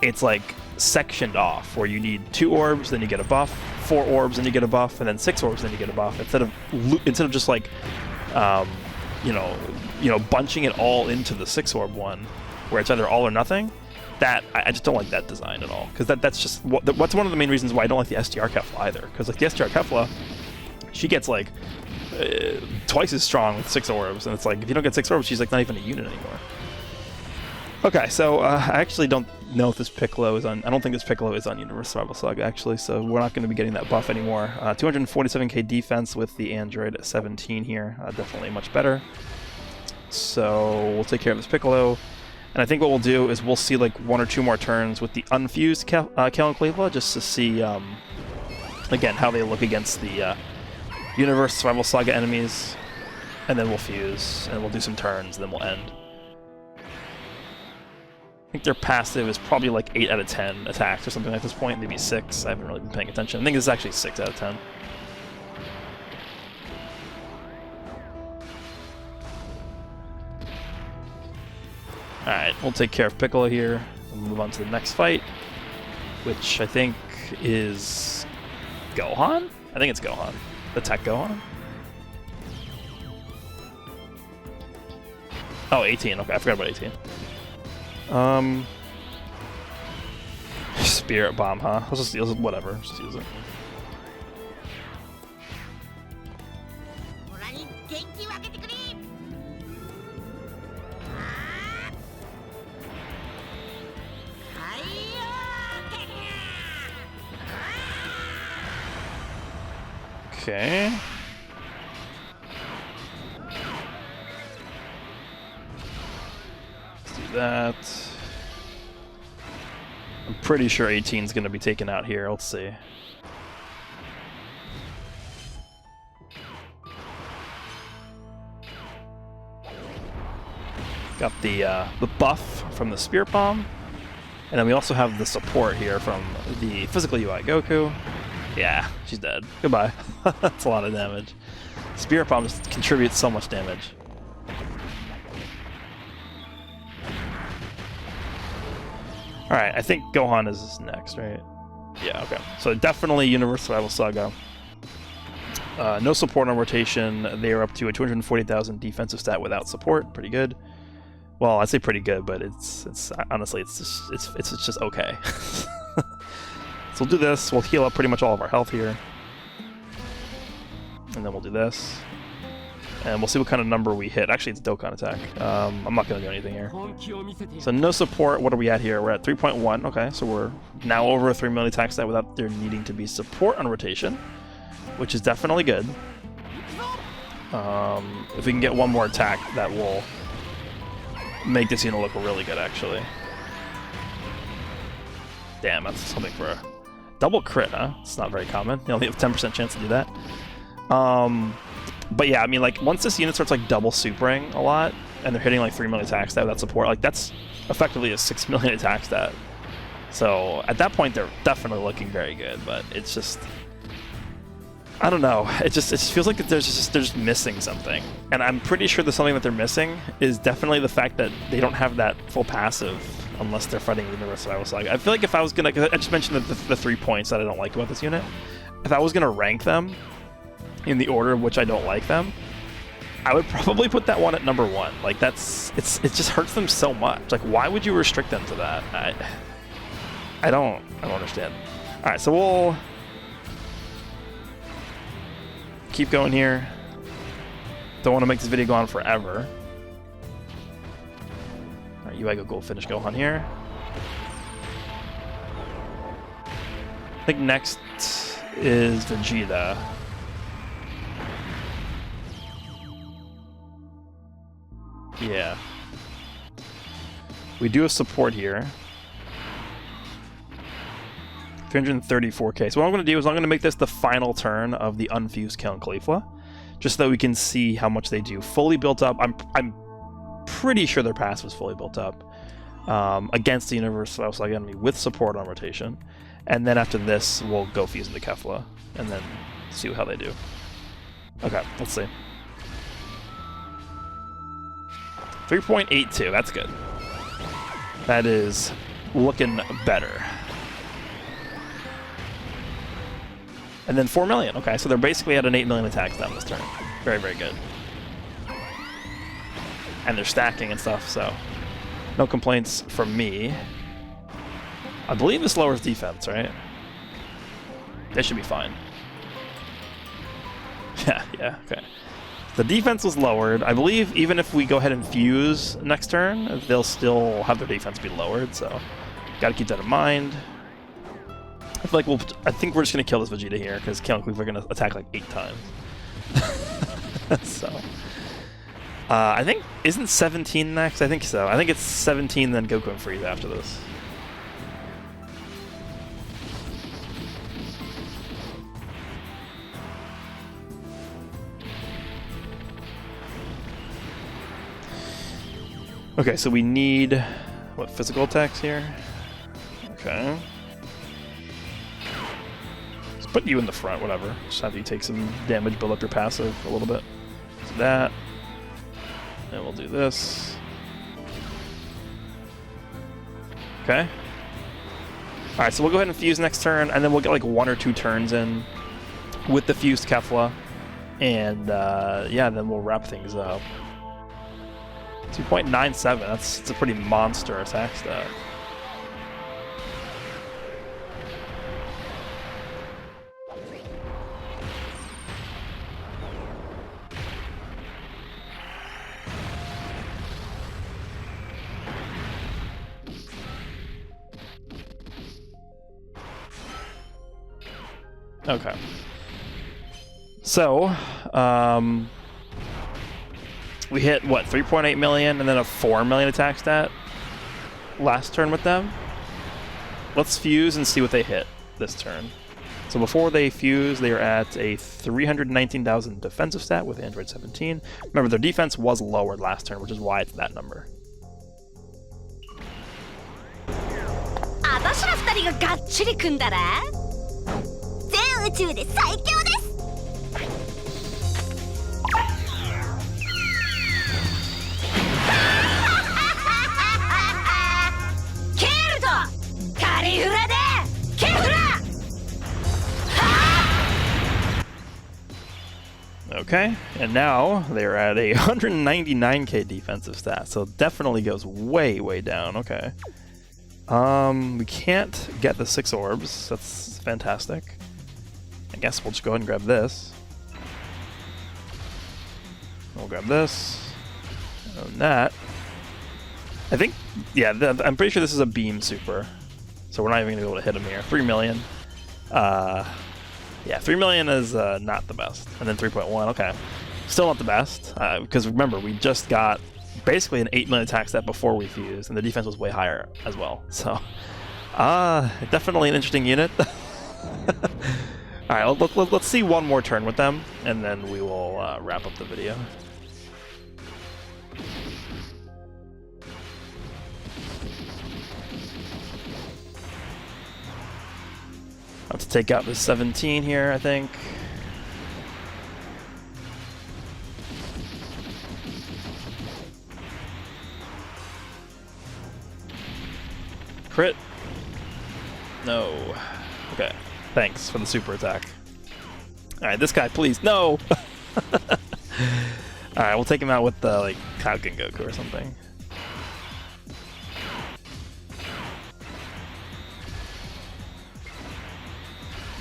it's like sectioned off, where you need 2 orbs, then you get a buff, 4 orbs, then you get a buff, and then 6 orbs, then you get a buff, instead of just like you know, bunching it all into the 6 orb one, where it's either all or nothing. That I just don't like that design at all, because that's just what's one of the main reasons why I don't like the STR Kefla either. Because like the STR Kefla, she gets like twice as strong with 6 orbs, and it's like if you don't get 6 orbs, she's like not even a unit anymore. Okay, so I actually don't know if this Piccolo is on. I don't think this Piccolo is on Universe Survival Saga actually, so we're not going to be getting that buff anymore. 247k defense with the Android at 17 here, definitely much better. So we'll take care of this Piccolo, and I think what we'll do is we'll see like 1 or 2 more turns with the unfused Kale and Caulifla, just to see again how they look against the Universe Survival Saga enemies, and then we'll fuse and we'll do some turns, and then we'll end. I think their passive is probably like 8 out of 10 attacks or something at this point, maybe 6. I haven't really been paying attention. I think this is actually 6 out of 10. Alright, we'll take care of Piccolo here and move on to the next fight, which I think is Gohan? I think it's Gohan. The TEQ Gohan? Oh, 18. Okay, I forgot about 18. Spirit Bomb, huh? Let's just use it, whatever. Just use it. Okay. Let's do that. I'm pretty sure 18 is going to be taken out here. Let's see. Got the buff from the Spirit Bomb, and then we also have the support here from the Physical UI Goku. Yeah, she's dead. Goodbye. That's a lot of damage. Spirit Bomb just contributes so much damage. Alright, I think Gohan is next, right? Yeah, okay. So definitely Universe Survival Saga. No support on rotation. They are up to a 240,000 defensive stat without support. Pretty good. Well, I'd say pretty good, but it's honestly it's just okay. So we'll do this. We'll heal up pretty much all of our health here, and then we'll do this, and we'll see what kind of number we hit. Actually, it's Dokkan attack. I'm not going to do anything here. So no support. What are we at here? We're at 3.1. Okay, so we're now over a 3 million attack stat without there needing to be support on rotation, which is definitely good. If we can get 1 more attack, that will make this unit look really good, actually. Damn, that's something for a double crit, huh? It's not very common. You only have a 10% chance to do that. But yeah, I mean, like, once this unit starts, like, double supering a lot, and they're hitting, like, 3 million attack stat without support, like, that's effectively a 6 million attack stat. So, at that point, they're definitely looking very good, but it's just... I don't know. It just feels like they're just missing something. And I'm pretty sure the something that they're missing is definitely the fact that they don't have that full passive unless they're fighting Universe Survival Saga. I feel like if I was gonna... I just mentioned the 3 points that I don't like about this unit. If I was gonna rank them, in the order of which I don't like them, I would probably put that one at number 1. Like, it just hurts them so much. Like, why would you restrict them to that? I don't understand. All right, so we'll keep going here. Don't want to make this video go on forever. All right, UIGO Gold Finish Gohan here. I think next is Vegeta. Yeah. We do have support here. 334k. So what I'm going to do is I'm going to make this the final turn of the unfused Kale and Caulifla, just so that we can see how much they do. Fully built up. I'm pretty sure their pass was fully built up against the Universal Enemy with support on rotation. And then after this, we'll go fuse into Kefla and then see how they do. Okay, let's see. 3.82, that's good. That is looking better. And then 4 million. Okay, so they're basically at an 8 million attacks down this turn. Very, very good. And they're stacking and stuff, so no complaints from me. I believe this lowers defense, right? They should be fine. Yeah, okay. The defense was lowered. I believe even if we go ahead and fuse next turn, they'll still have their defense be lowered, so gotta keep that in mind. I think we're just gonna kill this Vegeta here, because Kale and Caulifla are gonna attack like 8 times. So I think, isn't 17 next? I think so. I think it's 17, then Goku and Frieza after this. Okay, so we need, what, physical attacks here? Okay. Let's put you in the front, whatever. Just have you take some damage, build up your passive a little bit. So that. And we'll do this. Okay. Alright, so we'll go ahead and fuse next turn, and then we'll get like 1 or 2 turns in with the fused Kefla. And yeah, then we'll wrap things up. 2.97, that's a pretty monster attack stat. Okay. So, we hit, what, 3.8 million and then a 4 million attack stat last turn with them. Let's fuse and see what they hit this turn. So before they fuse, they are at a 319,000 defensive stat with Android 17. Remember, their defense was lowered last turn, which is why it's that number. Okay, and now they're at a 199k defensive stat, so it definitely goes way, way down. Okay. We can't get the 6 orbs. That's fantastic. I guess we'll just go ahead and grab this. We'll grab this. And that. I think, yeah, I'm pretty sure this is a beam super. So we're not even going to be able to hit him here. 3 million. Yeah, 3 million is not the best. And then 3.1, okay. Still not the best. Because remember, we just got basically an 8 million attack stat before we fused, and the defense was way higher as well. So, definitely an interesting unit. Alright, let's see one more turn with them, and then we will wrap up the video. I have to take out the 17 here, I think. Crit? No. Okay. Thanks for the super attack. Alright, this guy, please. No! Alright, we'll take him out with the, like, Cloudkin Goku or something.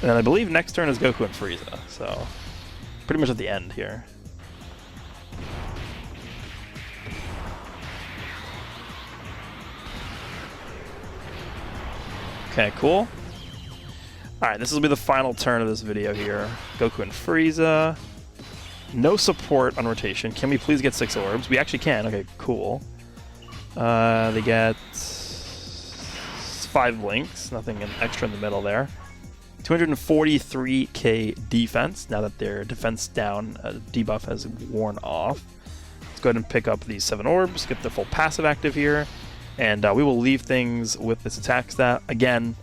And I believe next turn is Goku and Frieza, so pretty much at the end here. Okay, cool. Alright, this will be the final turn of this video here. Goku and Frieza. No support on rotation. Can we please get 6 orbs? We actually can. Okay, cool. They get 5 links. Nothing extra in the middle there. 243k defense, now that their defense down debuff has worn off. Let's go ahead and pick up these 7 orbs, get the full passive active here, and we will leave things with this attack stat. Again,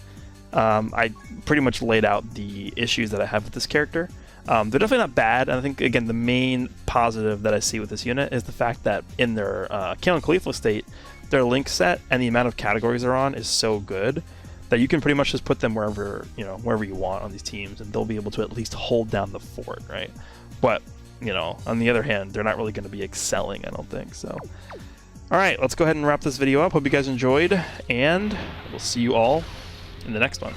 I pretty much laid out the issues that I have with this character. They're definitely not bad, and I think, again, the main positive that I see with this unit is the fact that in their Kale and Caulifla state, their link set and the amount of categories they're on is so good that you can pretty much just put them wherever you want on these teams, and they'll be able to at least hold down the fort, right? But, on the other hand, they're not really going to be excelling, I don't think, so. Alright, let's go ahead and wrap this video up. Hope you guys enjoyed, and we'll see you all in the next one.